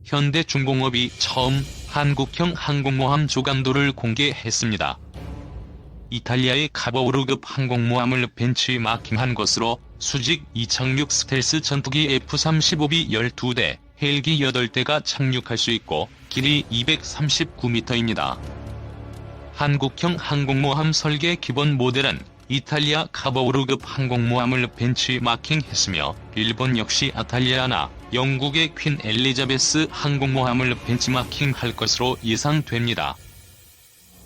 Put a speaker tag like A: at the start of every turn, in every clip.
A: 현대중공업이 처음 한국형 항공모함 조감도를 공개했습니다. 이탈리아의 카보우르급 항공모함을 벤치마킹한 것으로 수직 이착륙 스텔스 전투기 F-35B 12대, 헬기 8대가 착륙할 수 있고 길이 239m입니다. 한국형 항공모함 설계 기본 모델은 이탈리아 카보우르급 항공모함을 벤치마킹했으며 일본 역시 아탈리아나 영국의 퀸 엘리자베스 항공모함을 벤치마킹할 것으로 예상됩니다.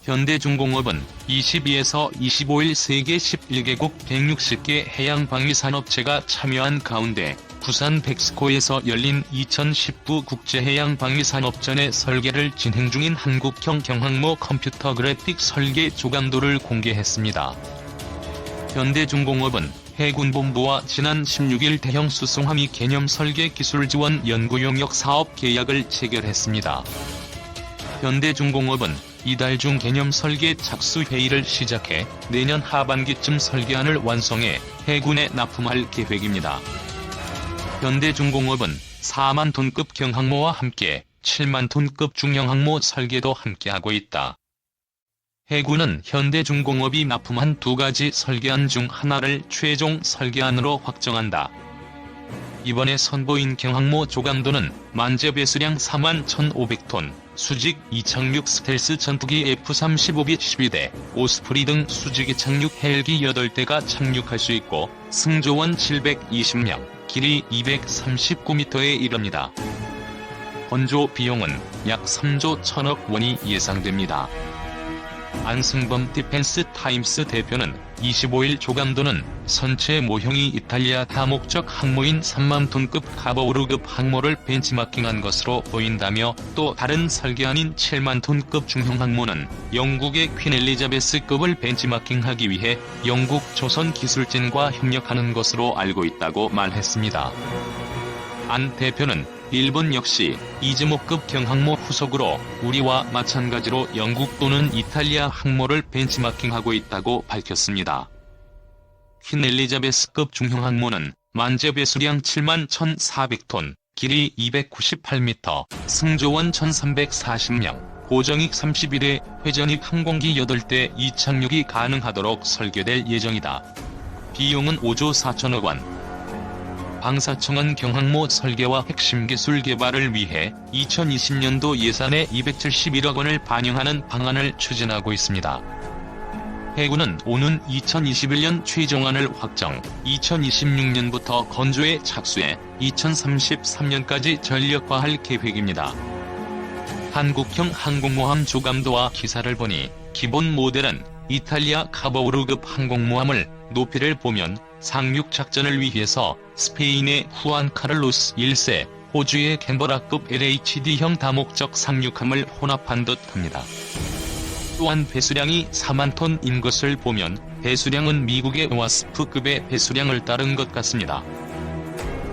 A: 현대중공업은 22에서 25일 세계 11개국 160개 해양방위산업체가 참여한 가운데 부산 백스코에서 열린 2019 국제해양방위산업전의 설계를 진행 중인 한국형 경항모 컴퓨터 그래픽 설계 조감도를 공개했습니다. 현대중공업은 해군본부와 지난 16일 대형 수송함이 개념 설계 기술 지원 연구 용역 사업 계약을 체결했습니다. 현대중공업은 이달 중 개념 설계 착수 회의를 시작해 내년 하반기쯤 설계안을 완성해 해군에 납품할 계획입니다. 현대중공업은 4만 톤급 경항모와 함께 7만 톤급 중형항모 설계도 함께하고 있다. 해군은 현대중공업이 납품한 2가지 설계안 중 하나를 최종 설계안으로 확정한다. 이번에 선보인 경항모 조감도는 만재 배수량 41,500톤, 수직 이착륙 스텔스 전투기 F-35B 12대, 오스프리 등 수직 이착륙 헬기 8대가 착륙할 수 있고 승조원 720명, 길이 239m에 이릅니다. 건조 비용은 약 3조 1천억 원이 예상됩니다. 안승범 디펜스 타임스 대표는 25일 조감도는 선체 모형이 이탈리아 다목적 항모인 3만 톤급 카보우르급 항모를 벤치마킹한 것으로 보인다며 또 다른 설계안인 7만 톤급 중형 항모는 영국의 퀸 엘리자베스급을 벤치마킹하기 위해 영국 조선기술진과 협력하는 것으로 알고 있다고 말했습니다. 안 대표는 일본 역시 이즈모급 경항모 후속으로 우리와 마찬가지로 영국 또는 이탈리아 항모를 벤치마킹하고 있다고 밝혔습니다. 퀸 엘리자베스급 중형 항모는 만재 배수량 7만 1,400톤, 길이 298m, 승조원 1,340명, 고정익 31회, 회전익 항공기 8대 이착륙이 가능하도록 설계될 예정이다. 비용은 5조 4천억 원. 방사청은 경항모 설계와 핵심 기술 개발을 위해 2020년도 예산에 271억 원을 반영하는 방안을 추진하고 있습니다. 해군은 오는 2021년 최종안을 확정, 2026년부터 건조에 착수해 2033년까지 전력화할 계획입니다. 한국형 항공모함 조감도와 기사를 보니 기본 모델은 이탈리아 카보우르급 항공모함을 높이를 보면 상륙 작전을 위해서 스페인의 후안 카를로스 1세, 호주의 캔버라급 LHD형 다목적 상륙함을 혼합한 듯합니다. 또한 배수량이 4만 톤인 것을 보면 배수량은 미국의 와스프급의 배수량을 따른 것 같습니다.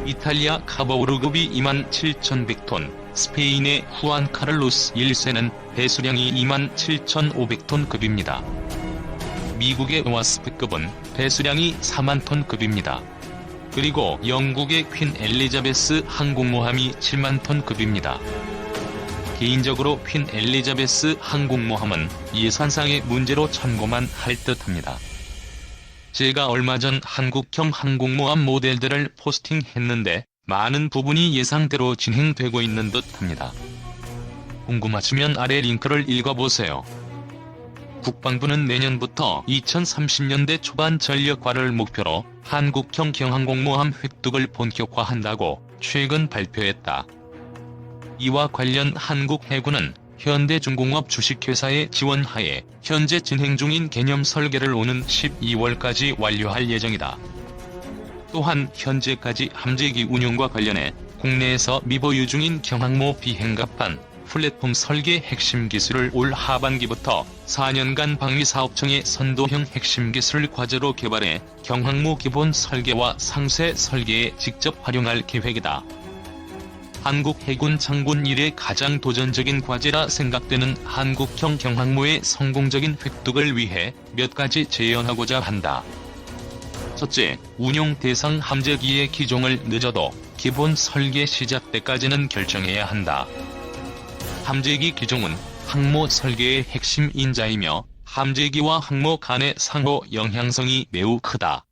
A: 이탈리아 카보우르급이 2만 7,100톤, 스페인의 후안 카를로스 1세는 배수량이 2만 7,500톤급입니다. 미국의 와스프급은 배수량이 4만 톤급입니다. 그리고 영국의 퀸 엘리자베스 항공모함이 7만 톤급입니다. 개인적으로 퀸 엘리자베스 항공모함은 예산상의 문제로 참고만 할 듯합니다. 제가 얼마 전 한국형 항공모함 모델들을 포스팅했는데 많은 부분이 예상대로 진행되고 있는 듯합니다. 궁금하시면 아래 링크를 읽어보세요. 국방부는 내년부터 2030년대 초반 전력화를 목표로 한국형 경항공모함 획득을 본격화한다고 최근 발표했다. 이와 관련 한국해군은 현대중공업 주식회사의 지원하에 현재 진행 중인 개념 설계를 오는 12월까지 완료할 예정이다. 또한 현재까지 함재기 운용과 관련해 국내에서 미보유 중인 경항모 비행갑판 플랫폼 설계 핵심 기술을 올 하반기부터 4년간 방위사업청의 선도형 핵심 기술 과제로 개발해 경항모 기본 설계와 상세 설계에 직접 활용할 계획이다. 한국 해군 장군 이래 가장 도전적인 과제라 생각되는 한국형 경항모의 성공적인 획득을 위해 몇 가지 제언하고자 한다. 첫째, 운용 대상 함재기의 기종을 늦어도 기본 설계 시작 때까지는 결정해야 한다. 함재기 기종은 항모 설계의 핵심 인자이며 함재기와 항모 간의 상호 영향성이 매우 크다.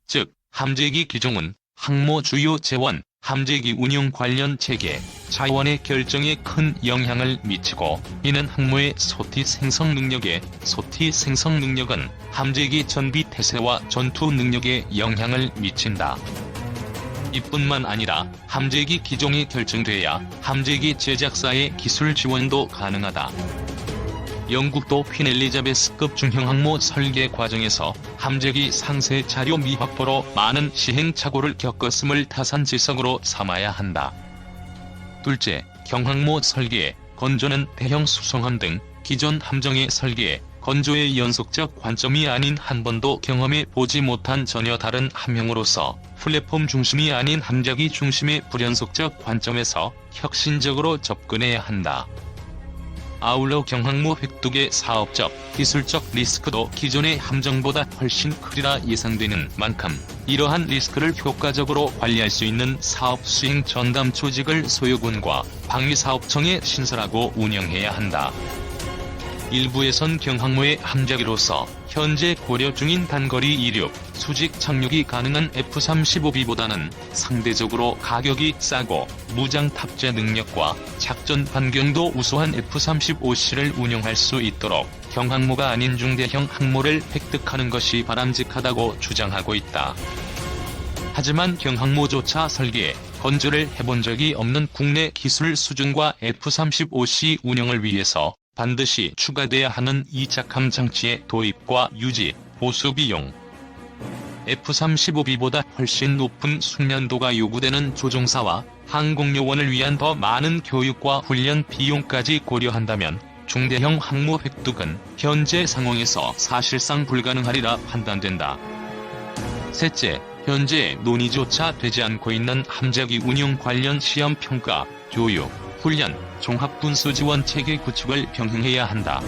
A: 즉, 함재기 기종은 항모 주요 재원, 함재기 운용 관련 체계, 자원의 결정에 큰 영향을 미치고, 이는 항모의 소티 생성 능력에, 소티 생성 능력은 함재기 전비 태세와 전투 능력에 영향을 미친다. 이뿐만 아니라 함재기 기종이 결정돼야 함재기 제작사의 기술 지원도 가능하다. 영국도 퀸 엘리자베스급 중형 항모 설계 과정에서 함재기 상세 자료 미확보로 많은 시행착오를 겪었음을 타산지석으로 삼아야 한다. 둘째, 경항모 설계에 건조는 대형 수송함 등 기존 함정의 설계에 건조의 연속적 관점이 아닌 한 번도 경험해 보지 못한 전혀 다른 함형으로서 플랫폼 중심이 아닌 함재기 중심의 불연속적 관점에서 혁신적으로 접근해야 한다. 아울러 경항모 획득의 사업적, 기술적 리스크도 기존의 함정보다 훨씬 크리라 예상되는 만큼 이러한 리스크를 효과적으로 관리할 수 있는 사업 수행 전담 조직을 소유군과 방위사업청에 신설하고 운영해야 한다. 일부에선 경항모의 함재기로서 현재 고려 중인 단거리 이륙, 수직 착륙이 가능한 F-35B보다는 상대적으로 가격이 싸고 무장 탑재 능력과 작전 반경도 우수한 F-35C를 운용할 수 있도록 경항모가 아닌 중대형 항모를 획득하는 것이 바람직하다고 주장하고 있다. 하지만 경항모조차 설계, 건조를 해본 적이 없는 국내 기술 수준과 F-35C 운영을 위해서 반드시 추가돼야 하는 이착함 장치의 도입과 유지, 보수 비용. F-35B보다 훨씬 높은 숙련도가 요구되는 조종사와 항공요원을 위한 더 많은 교육과 훈련 비용까지 고려한다면 중대형 항모 획득은 현재 상황에서 사실상 불가능하리라 판단된다. 셋째, 현재 논의조차 되지 않고 있는 함재기 운용 관련 시험 평가, 교육, 훈련, 종합군수지원 체계 구축을 병행해야 한다.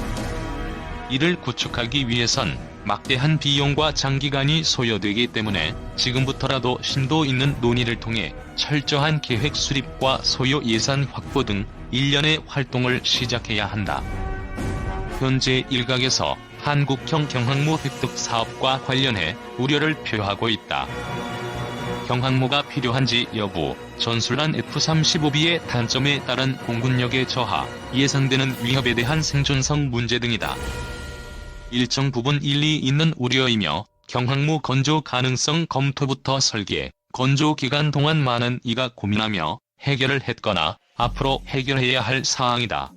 A: 이를 구축하기 위해선 막대한 비용과 장기간이 소요되기 때문에 지금부터라도 심도 있는 논의를 통해 철저한 계획 수립과 소요 예산 확보 등 일련의 활동을 시작해야 한다. 현재 일각에서 한국형 경항모 획득 사업과 관련해 우려를 표하고 있다. 경항모가 필요한지 여부, 전술한 F-35B의 단점에 따른 공군력의 저하, 예상되는 위협에 대한 생존성 문제 등이다. 일정 부분 일리 있는 우려이며 경항모 건조 가능성 검토부터 설계, 건조 기간 동안 많은 이가 고민하며 해결을 했거나 앞으로 해결해야 할 사항이다.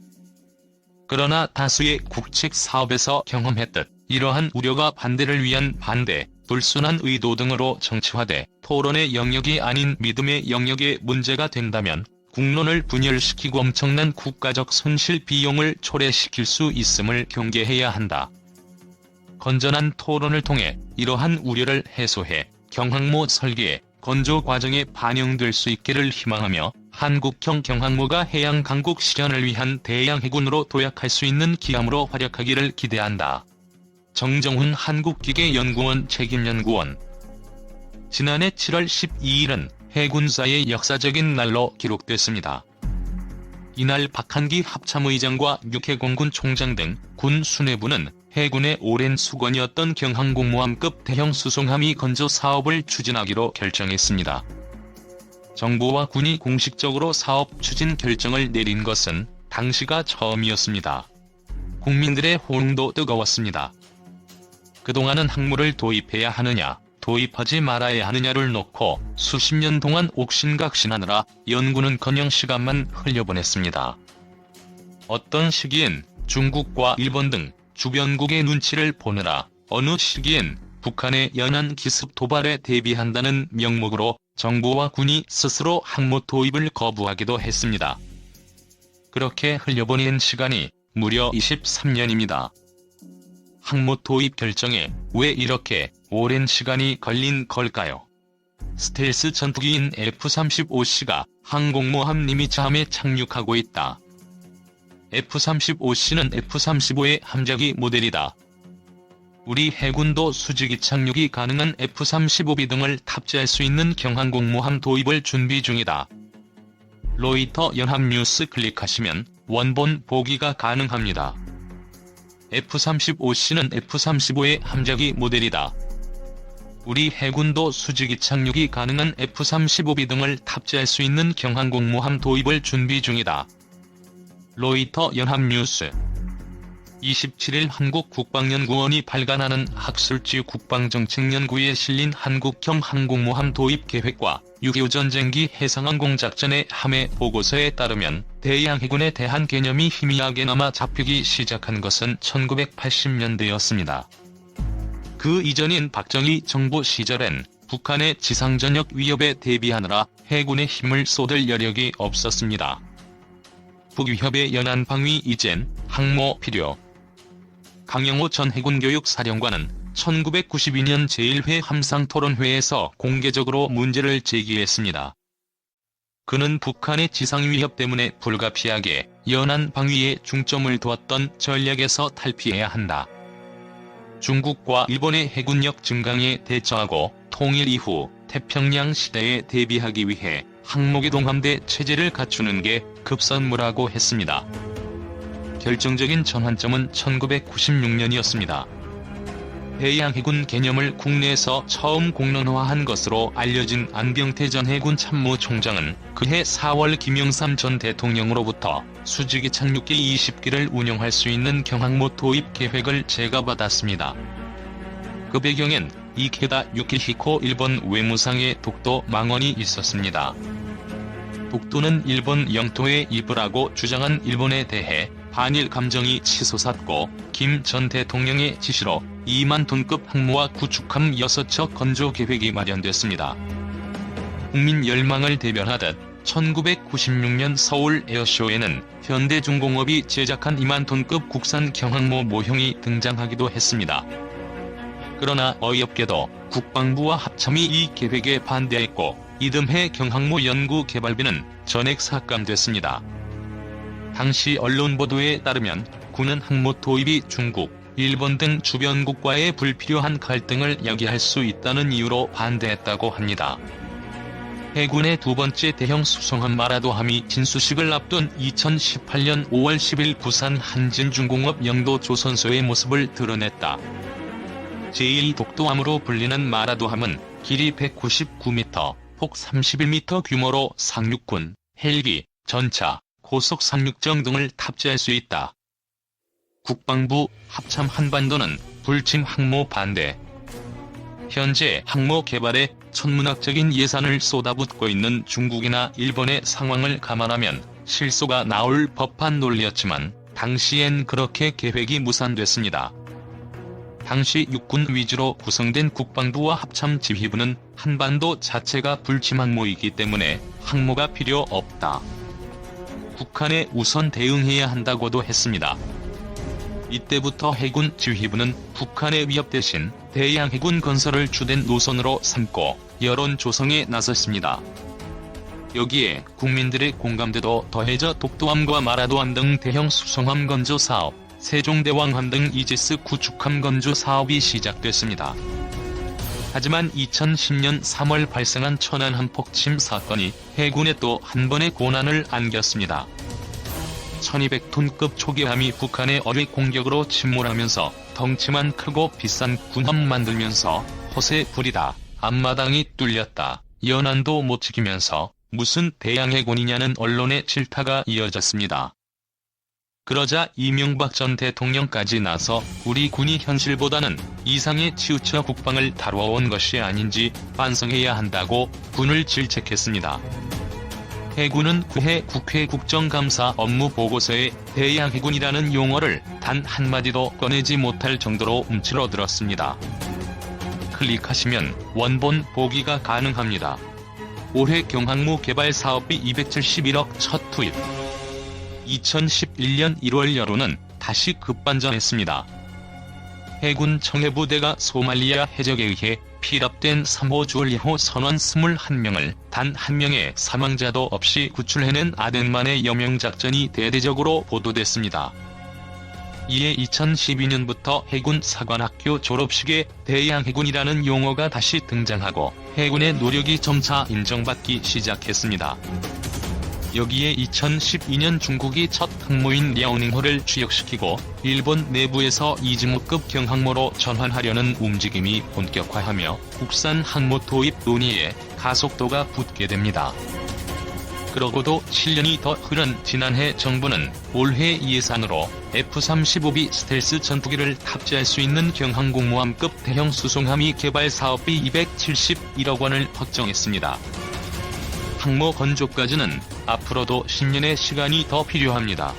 A: 그러나 다수의 국책 사업에서 경험했듯 이러한 우려가 반대를 위한 반대, 불순한 의도 등으로 정치화돼 토론의 영역이 아닌 믿음의 영역에 문제가 된다면 국론을 분열시키고 엄청난 국가적 손실 비용을 초래시킬 수 있음을 경계해야 한다. 건전한 토론을 통해 이러한 우려를 해소해 경항모 설계에 건조 과정에 반영될 수 있기를 희망하며 한국형 경항모가 해양 강국 실현을 위한 대양 해군으로 도약할 수 있는 기함으로 활약하기를 기대한다. 정정훈 한국기계연구원 책임연구원. 지난해 7월 12일은 해군사의 역사적인 날로 기록됐습니다. 이날 박한기 합참의장과 육해공군 총장 등 군 수뇌부는 해군의 오랜 수건이었던 경항공모함급 대형 수송함이 건조 사업을 추진하기로 결정했습니다. 정부와 군이 공식적으로 사업 추진 결정을 내린 것은 당시가 처음이었습니다. 국민들의 호응도 뜨거웠습니다. 그동안은 항모를 도입해야 하느냐, 도입하지 말아야 하느냐를 놓고 수십 년 동안 옥신각신하느라 연구는커녕 시간만 흘려보냈습니다. 어떤 시기엔 중국과 일본 등 주변국의 눈치를 보느라, 어느 시기엔 북한의 연안 기습 도발에 대비한다는 명목으로 정부와 군이 스스로 항모 도입을 거부하기도 했습니다. 그렇게 흘려보낸 시간이 무려 23년입니다. 항모 도입 결정에 왜 이렇게 오랜 시간이 걸린 걸까요? 스텔스 전투기인 F-35C가 항공모함 니미츠함에 착륙하고 있다. F-35C는 F-35의 함재기 모델이다. 우리 해군도 수직 이착륙이 가능한 F-35B 등을 탑재할 수 있는 경항공모함 도입을 준비 중이다. 로이터 연합뉴스 클릭하시면 원본 보기가 가능합니다. F-35C는 F-35의 함재기 모델이다. 우리 해군도 수직 이착륙이 가능한 F-35B 등을 탑재할 수 있는 경항공모함 도입을 준비 중이다. 로이터 연합뉴스 27일 한국국방연구원이 발간하는 학술지 국방정책연구에 실린 한국형 항공모함 도입 계획과 6.25 전쟁기 해상항공작전의 함해 보고서에 따르면 대양해군에 대한 개념이 희미하게 남아 잡히기 시작한 것은 1980년대였습니다. 그 이전인 박정희 정부 시절엔 북한의 지상전역 위협에 대비하느라 해군에 힘을 쏟을 여력이 없었습니다. 북위협의 연안 방위 이젠 항모 필요. 강영호 전 해군교육사령관은 1992년 제1회 함상토론회에서 공개적으로 문제를 제기했습니다. 그는 북한의 지상위협 때문에 불가피하게 연안 방위에 중점을 두었던 전략에서 탈피해야 한다. 중국과 일본의 해군력 증강에 대처하고 통일 이후 태평양 시대에 대비하기 위해 항모기동함대 체제를 갖추는 게 급선무라고 했습니다. 결정적인 전환점은 1996년이었습니다. 대양해군 개념을 국내에서 처음 공론화한 것으로 알려진 안병태 전 해군 참모총장은 그해 4월 김영삼 전 대통령으로부터 수직 이착륙기 20기를 운용할 수 있는 경항모 도입 계획을 제거받았습니다. 그 배경엔 이케다 유키히코 일본 외무상의 독도 망언이 있었습니다. 독도는 일본 영토의 일부라고 주장한 일본에 대해 반일 감정이 치솟았고 김 전 대통령의 지시로 2만 톤급 항모와 구축함 6척 건조 계획이 마련됐습니다. 국민 열망을 대변하듯 1996년 서울 에어쇼에는 현대중공업이 제작한 2만 톤급 국산 경항모 모형이 등장하기도 했습니다. 그러나 어이없게도 국방부와 합참이 이 계획에 반대했고 이듬해 경항모 연구개발비는 전액 삭감됐습니다. 당시 언론 보도에 따르면 군은 항모 도입이 중국, 일본 등 주변국과의 불필요한 갈등을 야기할 수 있다는 이유로 반대했다고 합니다. 해군의 두 번째 대형 수송함 마라도함이 진수식을 앞둔 2018년 5월 10일 부산 한진중공업 영도조선소의 모습을 드러냈다. 제1독도함으로 불리는 마라도함은 길이 199m, 폭 31m 규모로 상륙군, 헬기, 전차, 고속 상륙정 등을 탑재할 수 있다. 국방부, 합참 한반도는 불침 항모 반대. 현재 항모 개발에 천문학적인 예산을 쏟아붓고 있는 중국이나 일본의 상황을 감안하면 실소가 나올 법한 논리였지만 당시엔 그렇게 계획이 무산됐습니다. 당시 육군 위주로 구성된 국방부와 합참 지휘부는 한반도 자체가 불침 항모이기 때문에 항모가 필요 없다. 북한에 우선 대응해야 한다고도 했습니다. 이때부터 해군 지휘부는 북한의 위협 대신 대양해군 건설을 주된 노선으로 삼고 여론 조성에 나섰습니다. 여기에 국민들의 공감대도 더해져 독도함과 마라도함 등 대형 수송함 건조 사업, 세종대왕함 등 이지스 구축함 건조 사업이 시작됐습니다. 하지만 2010년 3월 발생한 천안 함폭침 사건이 해군에 또 한 번의 고난을 안겼습니다. 1200톤급 초계함이 북한의 어뢰 공격으로 침몰하면서 덩치만 크고 비싼 군함 만들면서 허세 부리다 앞마당이 뚫렸다 연안도 못 지키면서 무슨 대양해군이냐는 언론의 질타가 이어졌습니다. 그러자 이명박 전 대통령까지 나서 우리 군이 현실보다는 이상에 치우쳐 국방을 다뤄온 것이 아닌지 반성해야 한다고 군을 질책했습니다. 해군은 그해 국회 국정감사 업무보고서에 대양해군이라는 용어를 단 한마디도 꺼내지 못할 정도로 움츠러들었습니다. 클릭하시면 원본 보기가 가능합니다. 올해 경항모 개발 사업비 271억 첫 투입. 2011년 1월 여론은 다시 급반전했습니다. 해군 청해부대가 소말리아 해적에 의해 피랍된 3호 주얼리호 선원 21명을 단 한 명의 사망자도 없이 구출해낸 아덴만의 여명작전이 대대적으로 보도됐습니다. 이에 2012년부터 해군 사관학교 졸업식에 대양해군이라는 용어가 다시 등장하고 해군의 노력이 점차 인정받기 시작했습니다. 여기에 2012년 중국이 첫 항모인 랴오닝호를 취역시키고 일본 내부에서 이즈모급 경항모로 전환하려는 움직임이 본격화하며 국산 항모 도입 논의에 가속도가 붙게 됩니다. 그러고도 7년이 더 흐른 지난해 정부는 올해 예산으로 F-35B 스텔스 전투기를 탑재할 수 있는 경항공모함급 대형 수송함이 개발 사업비 271억 원을 확정했습니다. 항모 건조까지는 앞으로도 10년의 시간이 더 필요합니다.